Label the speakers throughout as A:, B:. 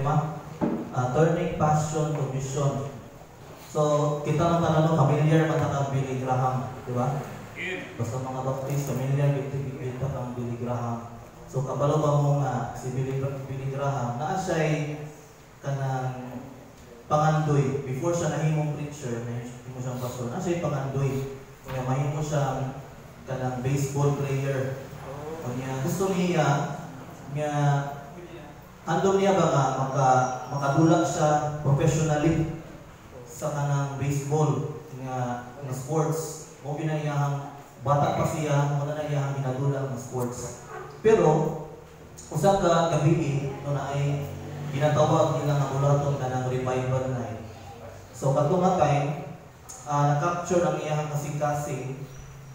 A: tema, turning passion to mission. So, kita lang tanong, familiar man kang Billy Graham, di ba? Basta mga Baptist, familiar kita kang Billy Graham. So, kabalo ba mo nga si Billy Graham, naa siya'y kanang pangandoy. Before siya nahimong preacher, nahimo siyang pastor, naa siya'y pangandoy. Kaya mahimo siyang kanang baseball player. O niya, gusto niya, handom niya ba nga makadulak siya professionally sa kanang baseball nga sports. O ginayahang bata pa siya, muna na iyahang ginadulak ng sports. Pero usap ka gabi no na ay ginatawag nila nga bulaton kanang revival night. So kadtong nga time, na-capture ang iyang kasing-kasing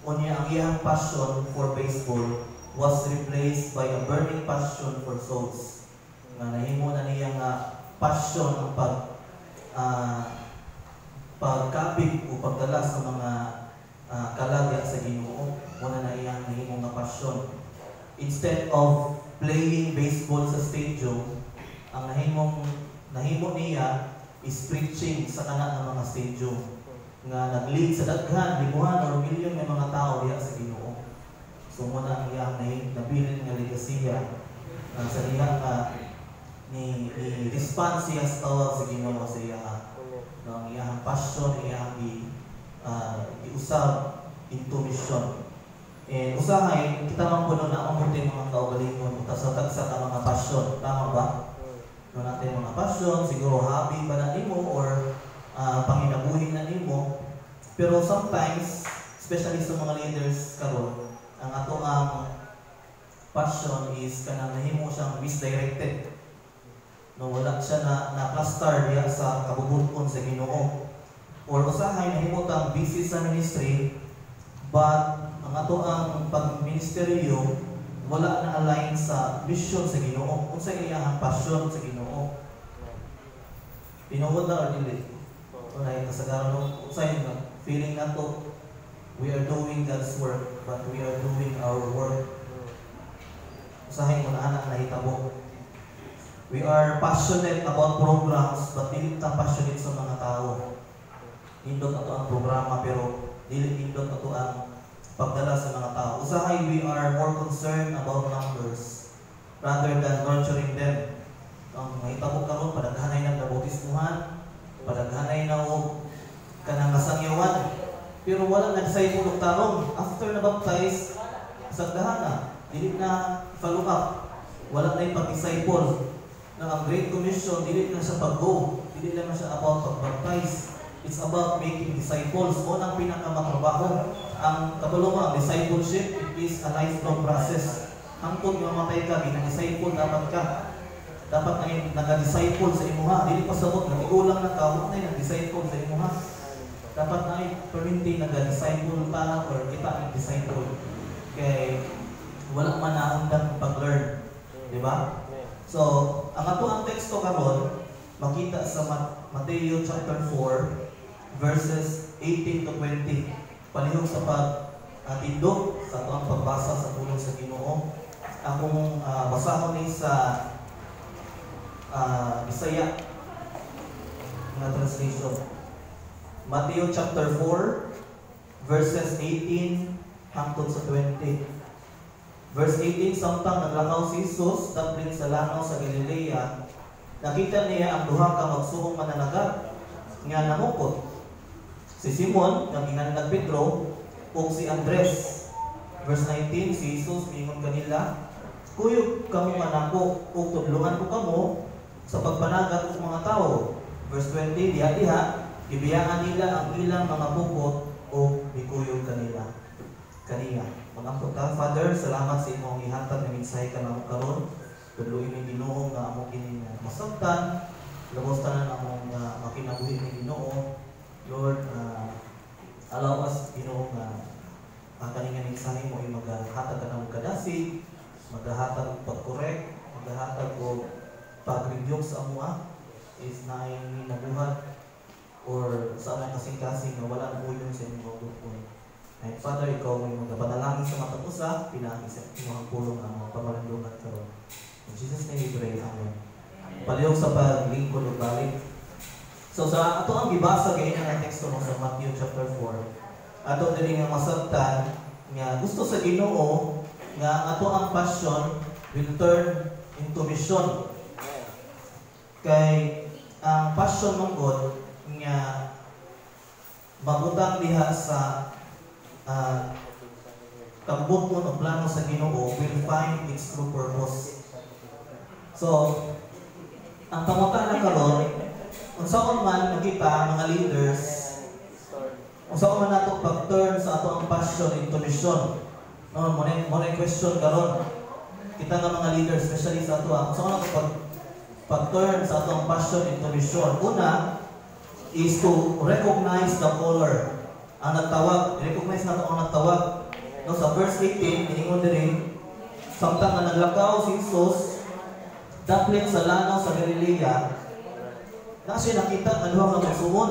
A: o niya ang iyang passion for baseball was replaced by a burning passion for souls. Nga nahimo na niya nga passion ang pagkapig o pagdala sa mga kalagya sa Ginoo. Muna na iyang nahimo nga passion. Instead of playing baseball sa stadium, ang nahimo niya is preaching sa kanang mga stadium nga nag-lead sa daghan, libuhan or milyon ng mga tao diha sa Ginoo. So muna ang iyang nabilin nga legasiya sa iyang ni respond siya sa tawag sa Ginoo sa iyang ang iyang passion, iyang iusab into mission. And usahay, kita man puno na ang mga kaugalingon sa tagsa ka mga passion. Tama ba? No natin mga passion, siguro hobby ba na nimo or panginabuhin na nimo. Pero sometimes, especially sa mga leaders karon, ang ato ang passion is kanang nahimo siyang misdirected. No, wala siya na cluster diya sa kabubuton sa Ginoo. Or usahay nahimo tang busy sa ministry, but ang ato ang pagministeryo wala na align sa mission sa Ginoo. Unsa iyang passion sa Ginoo? Tinuod na or dili? Alright, kasagaran unsay feeling nato we are doing God's work, but we are doing our work. Usahay mo na anak nahitabo. We are passionate about programs, but dili ta passionate sa mga tao. Nindot ato ang programa, pero dili nindot ato ang pagdala sa mga tao. Usahay, we are more concerned about numbers rather than nurturing them. Ang mahitabo karon padaghanay ng nabautismuhan, padaghanay na o kanang kasangyawan. Pero wala nag-disciple og tarong. After na baptize, sa dahana, dili na follow up. Wala na pag-disciple. Nang ang Great Commission, dili na siya pag-go. Dili lang siya about pag-baptize. It's about making disciples. O nang pinakamatrabaho. Ang katulungan, discipleship, it is a lifelong process. Hangtod mamatay ka, ginang-disciple dapat ka. Dapat na nag-disciple sa imuha. Dili pa sabot, nag-igulang na ka, huwag na nag-disciple sa imuha. Dapat na perminti nag-disciple pa or kita nag-disciple. Kaya wala man na undang pag-learn. Diba? So, ang ato ang teksto karon makita sa Mateo chapter 4 verses 18 to 20. Palihog sa pag-atindog sa ato ang pagbasa sa tulong sa Ginoo. Akong basahon ni sa Bisaya na translation. Mateo chapter 4 verses 18 hangtod sa 20. Verse 18, samtang naglakaw si Jesus daplin sa lanaw sa Galilea, nakita niya ang duha ka magsuhong mananagat nga namukot. Si Simon, nga ginanag Pedro, ug si Andres. Verse 19, si Jesus mingon kanila, kuyog kamo manako ug tudlungan ko kamo sa pagpanagat og mga tawo. Verse 20, diha-diha ibiyaan nila ang ilang mga bukot o ikuyog kanila. Magangkot ka, Father, salamat sa imong ihatag na mensahe ka na karon. Tudloy ni Ginoo nga amo kini masabtan, lubos tanan among makinabuhi ni Ginoo. Lord, allow us Ginoo nga kani nga mensahe mo ay maghatag ka ng kadasig, maghatag og pag-correct, maghatag og pag-review sa amoa is na yung nabuhat or sa among kasing-kasing na wala buyon sa inyong bukod. Ay, Father, ikaw may magpanalangin sa matang usa, pinagi sa imong pulong ang mga pamalandungan karon. In Jesus' name we pray. Amen. palihog sa paglingkod ug balik. So sa ato ang gibasa kay nga teksto mo sa Matthew chapter 4. Ato diri nga masabtan nga gusto sa Ginoo nga ato ang passion will turn into mission. Kay ang passion ng God nga mabutang diha sa kambuton o plano sa Ginoo will find its true purpose. So, ang pangutana karon, unsaon man nakita mga leaders, unsaon man nato pag-turn sa ato ang passion into mission. No, mo na question karon. Kita nga mga leaders, especially sa ato, unsaon nato pag-turn sa ato ang passion into mission. Una is to recognize the caller. Ang nagtawag, recognize nato ang nagtawag. No, sa verse 18, iningon diri, samtang nga naglakaw si Jesus daplit sa lanaw sa Galilea, na siya nakita ang duha nga magsuon.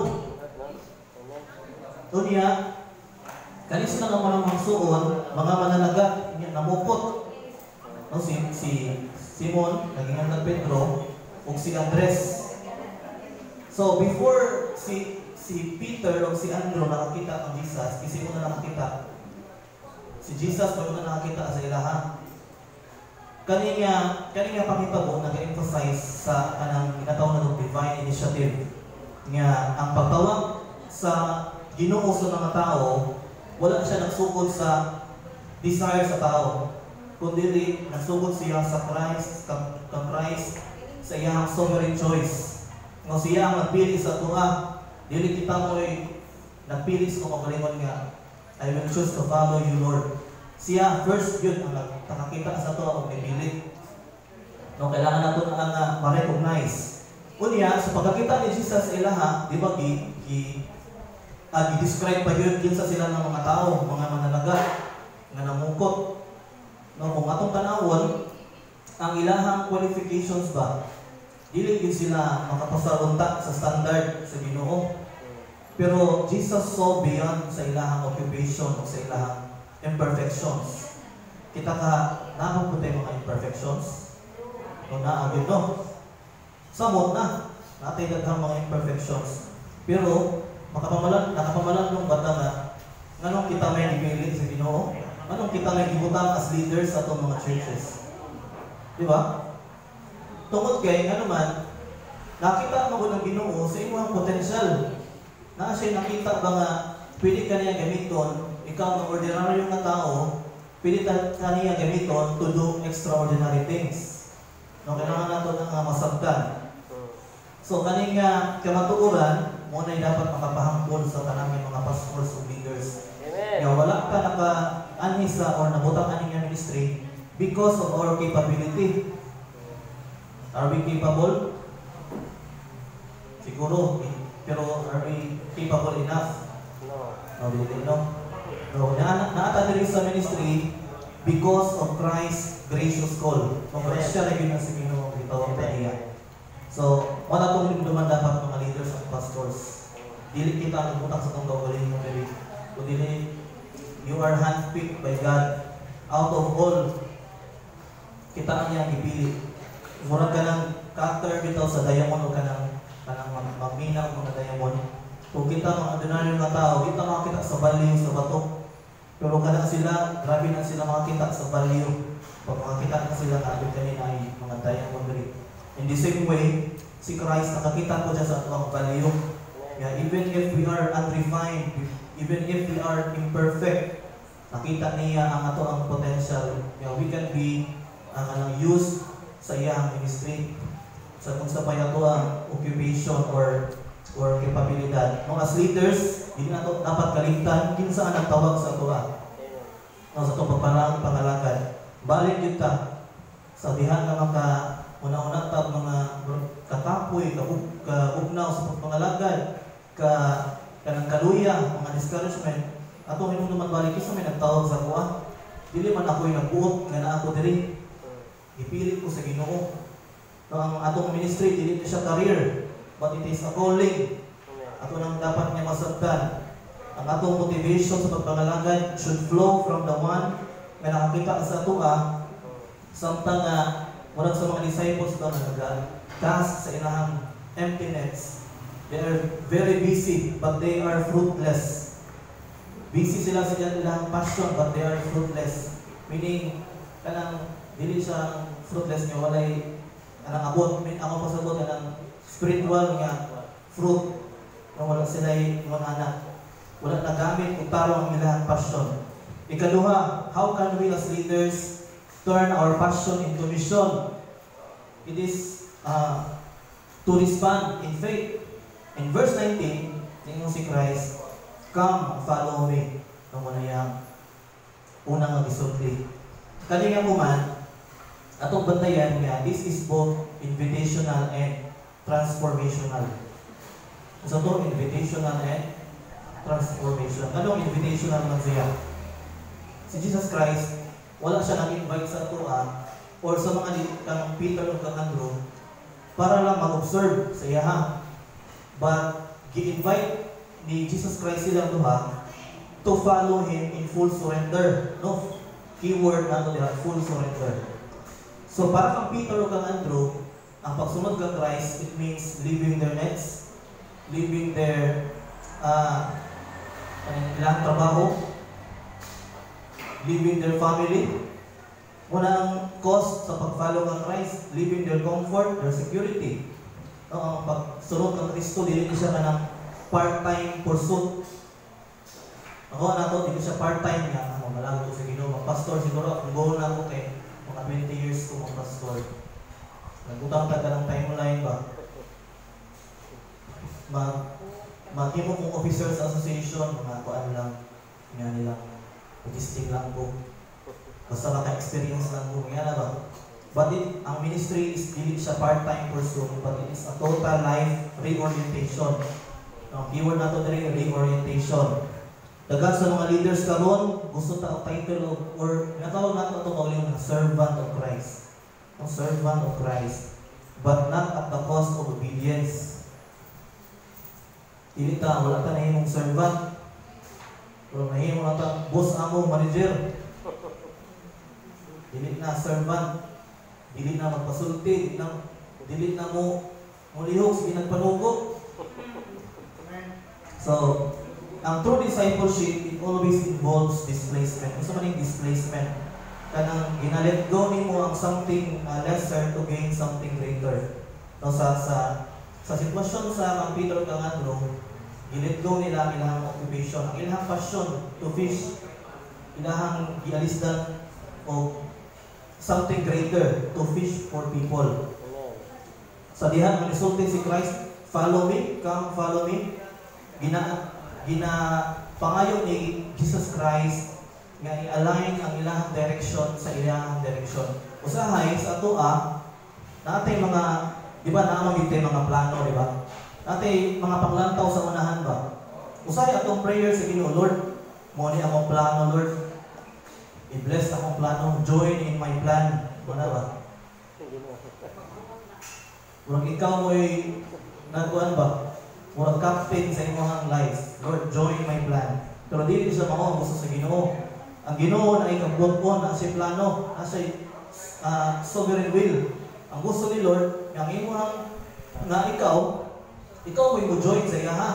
A: Unya, kanis na nga mga magsuon, mga mananaga, namupot. No, si Simon, naging ang Pedro, ug si Andres. So before si Peter o si Andrew nakakita ang Jesus, si Simon na nakakita. Si Jesus bago na nakakita sa ilaha. Kaniya pangitabo nag-emphasize sa kanang ginatawag na divine initiative. Nga ang pagtawag sa Ginoo sa mga tao, wala siya nagsugod sa desire sa tao, kundi nagsugod siya sa Christ, sa iyang sovereign choice. Nga siya ang nagpili sa tuwa. Dili kita mo'y nagpili sa kagalingon nga, I will choose to follow you, Lord. Siya first yun ang nakakita sa tuwa o nipili. No, kailangan nato na ma-recognize. Unya, sa pagkakita ni Jesus sa ilaha, di ba, i-describe pa yun sa sila ng mga tao, mga mananaga, nga namukot. No, kung atong tanawon, ang ilahang qualifications ba, dili din sila makapasarunta sa standard sa Ginoo. Pero Jesus saw beyond sa ilahang occupation o sa ilahang imperfections. Kita ka, napagputay mga imperfections. No, naagin, no? Samot na, natay daghang mga imperfections. Pero, nakapamalan ng bata nga, nganong kita may ipili sa Ginoo? Anong kita may gibutang as leaders sa itong mga churches? Di ba? Tungod kay, nga naman, nakita mo ng Ginoo sa imong potential. Na siya nakita ba nga, pwede ka niya gamiton, ikaw ang ordinaryo nga tao, pwede ka niya gamiton to do extraordinary things. No, kailangan nato nga masabtan. So, kaning kamatuuran, muna ay dapat makapahangkol sa kanang mga pastors o leaders. Nga wala ka naka-anhisa or nabutang aning ministry because of our capability. Are we capable? Siguro, pero are we capable enough? No, really, no. No, naata diri sa ministry because of Christ's gracious call. Kung siya rin yun sa Ginoo, itawag pa niya. So, wala itong duman dapat mga leaders at pastors. Dili kita nagputang sa itong gawalin mo dili. Kundi you are handpicked by God. Out of all, kita niya ipili. Murag ka ng cutter bitaw sa diamond o ka ng magminaw mga diamond. Kung kita mga ordinaryo nga tao, kita makakita sa value sa bato. Pero kada sila, grabe na sila makakita sa value. Pag makakita na sila na abit kanina ay mga diamond rin. In the same way, si Christ nakakita ko dyan sa atong value. Yeah, even if we are unrefined, even if we are imperfect, nakita niya ang ato ang potential. Yeah, we can be used sa iyang ministry. Sa kung sa payato ang occupation or kapabilidad. No, as leaders, hindi na ito dapat kalimtan kinsa ang nagtawag sa tuwa. No, sa itong pangalagad. Balik yun ta. Sabihan nga mga una-una ta mga kakapoy, kaugnaw sa pangalagad, kanang kaluya, mga discouragement. Ato hinong naman balik isa may nagtawag sa tuwa. Dili man ako'y nagbuot nga na ako diri. Ipili ko sa Ginoo. No, ang atong ministry, dili siya career. But it is a calling. Ato nang dapat niya masabtan. Ang atong motivation sa pagpangalagad should flow from the one na nakakita sa tuwa samtang murag sa mga disciples daw task sa ilang emptiness. They are very busy, but they are fruitless. Busy sila sa ilang passion, but they are fruitless. Meaning, kanang dili siya fruitless niyo, walay kanang abot. Ako pasabot kanang spiritual nga fruit na wala sila mga anak. Wala nagamit kung tarong ang ilang passion. Ikaduha, how can we as leaders turn our passion into mission? It is to respond in faith. In verse 19, tingnan si Christ, come, follow me. Ang muna yung unang mag-isulti. Kanina mo man, atong bantayan nga, this is both invitational and transformational. So ito, invitational and transformational. Anong invitational man siya? Si Jesus Christ, wala siya nag-invite sa tuwa or sa mga kang Peter o kang Andrew para lang mag-observe sa iya. But gi-invite ni Jesus Christ silang duha to follow Him in full surrender. No? Keyword na ito diha, full surrender. So para kang Peter o kang Andrew, ang pagsunod kang Christ, it means leaving their nets, leaving their ilang trabaho, leaving their family. Muna ang cost sa pag-follow kang Christ, leaving their comfort, their security. Ang pagsunod kang Kristo, dili siya ka ng part-time pursuit. Ako na ito, dili siya part-time nga. Malago ko sa Ginoo, mag-pastor siguro. Ang goal na ako kay mga 20 years ko mag-pastor. Nagutang taga ng timeline ba? Maghimo kong officers association, mga kuan lang. Nga nilang, logistic lang po. Basta maka-experience lang po. Nga na ba? But ang ministry is dili siya part-time pursuit, but it is a total life reorientation. Ang keyword nato diri reorientation. Dagan sa mga leaders karon gusto ta og title or natawag nato ito kauling servant of Christ. Ang servant of Christ, but not at the cost of obedience. Dili ta wala ta nahimong servant. Pero nahimo na ta boss amo manager. Dili na servant. Dili na magpasulti, dili na mo mulihok sa ginagpanugo. So, ang true discipleship, it always involves displacement. Gusto man yung displacement. Kanang ginalet go mo ang something lesser to gain something greater. No, sa sitwasyon sa kang Peter kang Andrew, gilet go nila ilang occupation, ang ilang passion to fish, ilang gialisdan o something greater to fish for people. Sa dihan ang resulti si Christ, follow me, come follow me. Gina pangayo ni Jesus Christ nga i-align ang ilang direction sa ilang direction. Usahay sa atoa, natay mga, di ba naamang yung mga plano, di ba? Natay mga panglantaw sa unahan ba? Usahay atong prayer sa Ginoo, Lord, mo ni akong plano, Lord. I-bless akong plano, join in my plan. Wala ba? Murag ikaw mo'y nagkuhan ba? Murag captain sa imong life. Lord, join my plan. Pero dili siya mao gusto sa Ginoo. Ang Ginoo na ikabuot na siya plano, na siya sovereign will. Ang gusto ni Lord, ang imong nga ikaw mo'y mo join sa iya ha.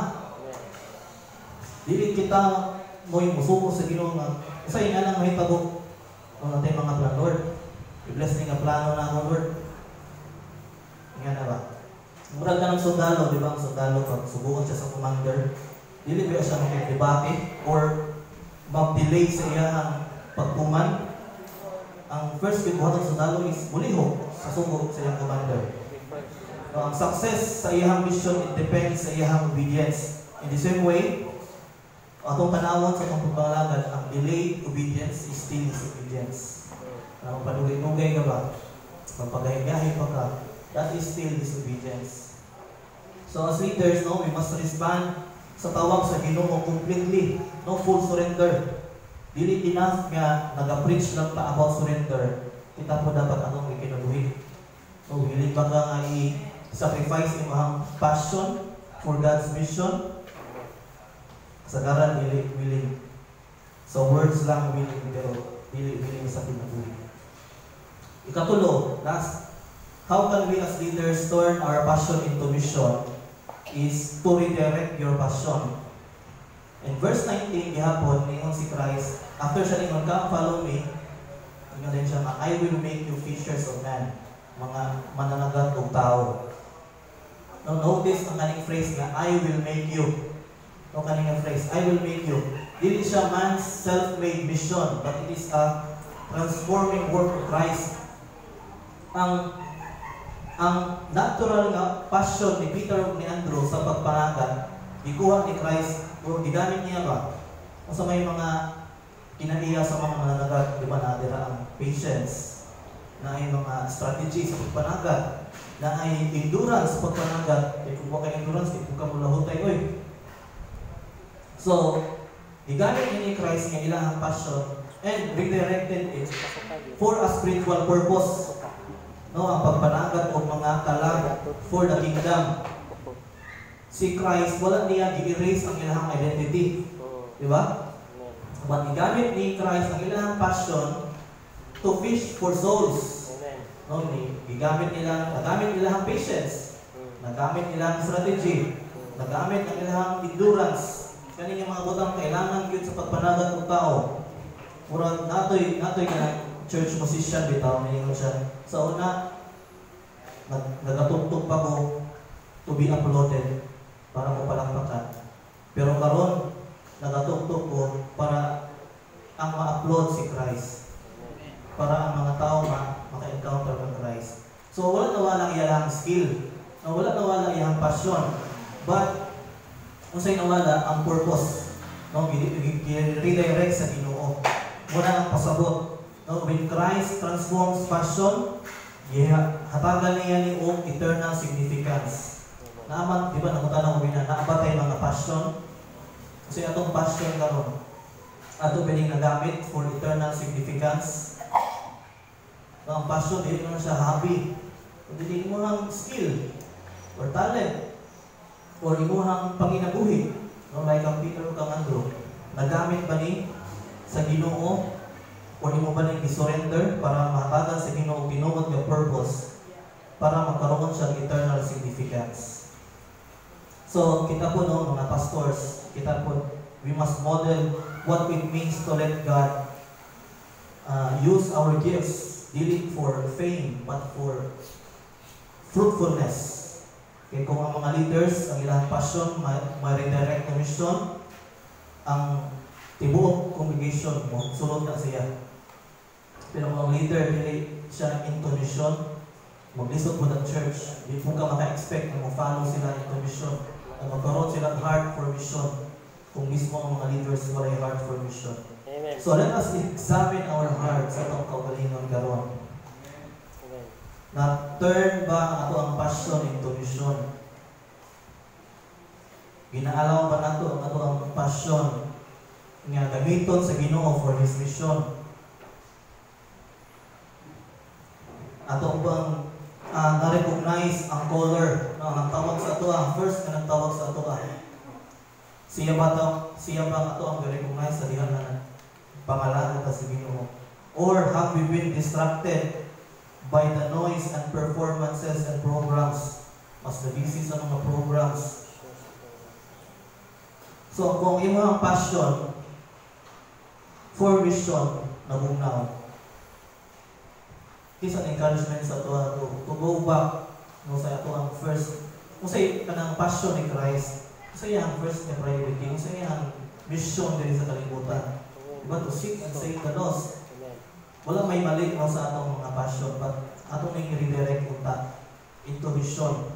A: Dili kita mo'y musuko sa Ginoo nga sa ina lang mahitabo kung natin mga plan, Lord. I-bless ni nga plano na ako, Lord. Nga na ba? Murag ka ng sundalo, di ba? Ang sundalo, pag subukan siya sa commander, dili ba siya makikibate or mag-delay sa iyang pagpuman. Ang first kibuhat ng sundalo is buliho sa sugo sa iyang commander. Ang success sa iyang mission, it depends sa iyang obedience. In the same way, atong panawon sa itong pagpangalagad, ang delayed obedience is still disobedience. Ang padugay-dugay ka ba? Pagpagahigahin pa ka, that is still disobedience. So as leaders, no, we must respond sa tawag sa Ginoo completely, no, full surrender. Dili enough nga naga-preach lang pa about surrender. Kita po dapat atong ikinabuhi. So, willing ba ka nga i-sacrifice imong passion for God's mission? Sagaran, dili willing. So, words lang willing, pero dili willing sa kinabuhi. Ikatulo, last, how can we as leaders turn our passion into mission is to redirect your passion. In verse 19, gihapon, ningon si Christ, after siya ningon, come follow me, ningon din siya, I will make you fishers of men, mga mananagat o tao. Now notice ang kaning phrase nga, I will make you. No kaning phrase, I will make you. Dili siya man's self-made mission, but it is a transforming work of Christ. Ang natural nga passion ni Peter o ni Andrew sa pagpanagat, gikuha ni Christ o gigamit niya ba? O sa may mga kinaiya sa mga mananagat, di ba nadira ang patience, na ay mga strategy sa pagpanagat, na ay endurance sa pagpanagat, kung wala kay endurance, kung ka mula hutay, oy. So, gigamit niya ni Christ nga ilang passion and redirected it for a spiritual purpose. No, ang pagpanagat o mga kalag for the kingdom. Si Christ, wala niya gi-erase ang ilang identity. Di ba? But gigamit ni Christ ang ilang passion to fish for souls. No, gigamit nila, nagamit nila ang patience, nagamit nila ang strategy, nagamit ang ilang endurance. Kaning mga butang kailangan gyud sa pagpanagat ng tao. Murag natoy ka church musician bitaw ningon siya. Sa una nagatugtog pa ko to be uploaded para ko palakpakan. Pero karon nagatugtog ko para ang ma-upload si Christ. Para ang mga tao maka-encounter ng Christ. So wala nawala iyang skill. Wala nawala iyang passion. But unsay nawala ang purpose. No, redirect sa Ginoo. Wala nang pasabot. No, when Christ transforms passion, hatagan niya ni og eternal significance. Naaman, di ba, namutanaw ko na, naabatay mga passion. Kasi atong passion karon, ato pwedeng nagamit for eternal significance. No, ang passion, hindi mo siya hobby. Hindi mo ang skill or talent or imuhang panginabuhi. No, like ang Peter o kang Andrew, nagamit ba ni sa Ginoo o imo ba ni i-surrender para mahatagan sa Ginoo tinuod nga purpose para magkaroon siya ng eternal significance. So, kita po no, mga pastors, kita po, we must model what it means to let God use our gifts, dili for fame, but for fruitfulness. Kaya kung ang mga leaders, ang ilang passion, ma-redirect na mission, ang tibuok congregation mo, sunod na siya. Pero kung ang leader, dili siya into mission, maglisod mo ng church, hindi po ka maka-expect na mag-follow sila into mission, na magkaroon sila heart for mission, kung mismo ang mga leaders wala heart for mission.
B: Amen.
A: So let us examine our hearts sa itong kaugalingon karon. Na turn ba ang ato ang passion into mission? Ginaalaw ba nato ang ato ang passion nga gamiton sa Ginoo for His mission? Ato bang na-recognize ang color na ang tawag sa ato ang first na nagtawag sa ato siya ba ato ang recognize sa dihan na pangalan ta sa Ginoo? Or have we been distracted by the noise and performances and programs? Mas na-busy sa mga programs. So, kung imong passion for mission na bugnaw, is an encouragement sa ato to go back no sa ato ang first, kung sa kanang passion ni Christ, sa iyang first na priority, kung sa iyang mission din sa kalibutan. Diba? To seek and save the lost. Wala may mali no sa atong mga passion, but atong nang i-redirect unta into mission.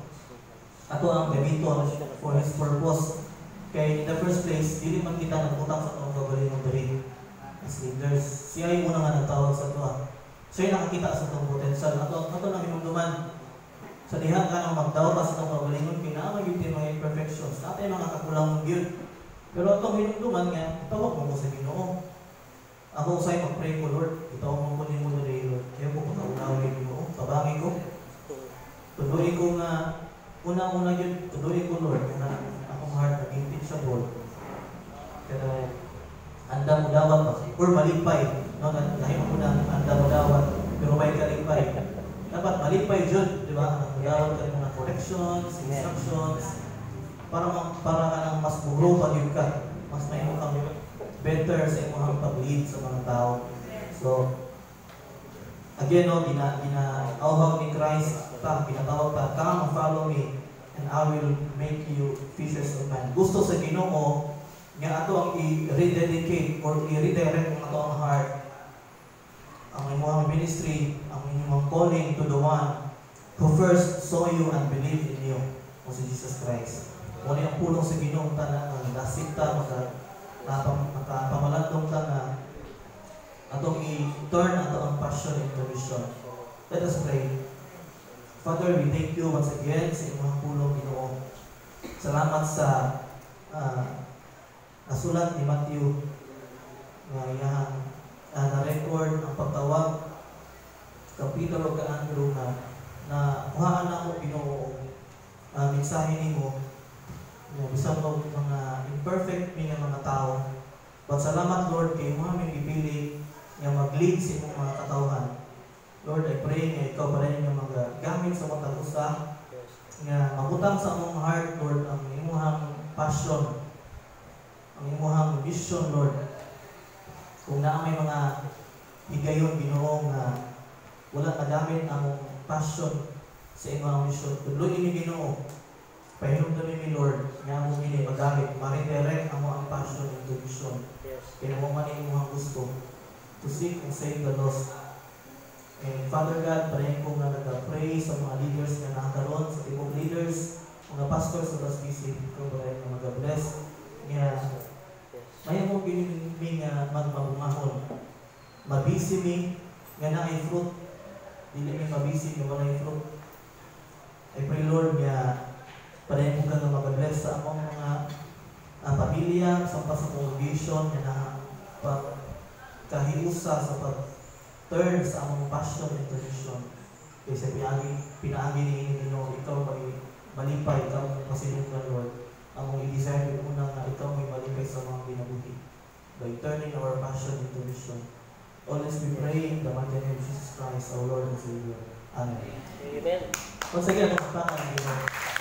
A: Ato ang gamiton for His purpose. Kaya in the first place, dili man kita nagutang sa atong gagaling ng diri as leaders. Siya ay muna nga nagtawag sa ito. Siya ay nakakita sa itong potential. Ato nang hinumduman. Sa diha ka nang magtawag sa itong gagalingon, kinaamag yung mga imperfections. Natin mga kakulang ng yun. Pero itong hinumduman nga, tawag mo sa Ginoo. Ako sa'yo mag-pray ko, Lord. Itawag mo ko ni mo na Lord. Kaya ko pagkaunawin mo. Tabangin ko. Tuloy ko nga, una-una yun, tuloy ko, Lord. Na akong heart, nag-inpit siya, Lord. Pero, anda mo dawat ba? Or malipay. No, dahil mo na anda mo dawat. Pero may kalipay. dapat malipay jud, di ba? Magawad ka mga corrections, instructions, para ka nang mas buro pa yun ka, mas may kang better sa imong pag-lead sa mga tao. So, again, no, ginauhag ni Christ, pinatawag pa, come follow me, and I will make you fishers of men. Gusto sa Ginoo nga ato ang i-rededicate or i-redirect ang ato ang heart, ang imong ministry, ang inyong calling to the one who first saw you and believed in you, o si Jesus Christ. Muna ang pulong sa Ginoo ta na nasip ta, makapamalandong ta na atong i-turn ato ang passion into mission. Let us pray. Father, we thank you once again sa inyong pulong, Ginoo. Salamat sa nasulat ni Matthew nga iyang na-record ang pagtawag ka Peter o ka Andrew na kuhaan na mo, Ginoo, mensahe nimo bisan mo mga imperfect mi nga mga tao. But salamat, Lord, kay mo aming ipili nga mag-lead sa imong mga katawhan. Lord, I pray nga ikaw pa rin yung mga gamit sa matag usa nga mabutang sa among heart, Lord, ang imuhang passion, ang imuhang vision, Lord. Kung na may mga higayon, Ginoo, nga wala magamit among passion sa imong mission, tuloy ini, Ginoo. Pahinumdon ni Lord, nga mo ini magamit, ma-redirect amo ang passion into vision. Kaya mo man imuhang gusto to seek and save the lost. And Father God, parehin ko nga nag-pray sa mga leaders na nakakaroon, sa tibok leaders, mga pastors sa Basbisi, ikaw parehin nga mag-bless. Nga, may mo piniming nga magmabungahon. Mabisi mi, nga na-ay fruit. Dili mi mabisi, nga wala fruit. I pray, Lord, nga parehin ko nga mag-bless sa among mga pamilya, sa congregation, nga na kahiusa sa turn sa among passion and tradition. Kasi pinaagi ni Ginoo, ikaw may malipay, ikaw may pasilungan, Lord. Among i-desire ko una nga ikaw may malipay sa mga binabuhi. By turning our passion into mission. Always we pray in the mighty name of Jesus Christ, our Lord and Savior. Amen.
B: Amen.
A: Once again, ang pangalan, Ginoo.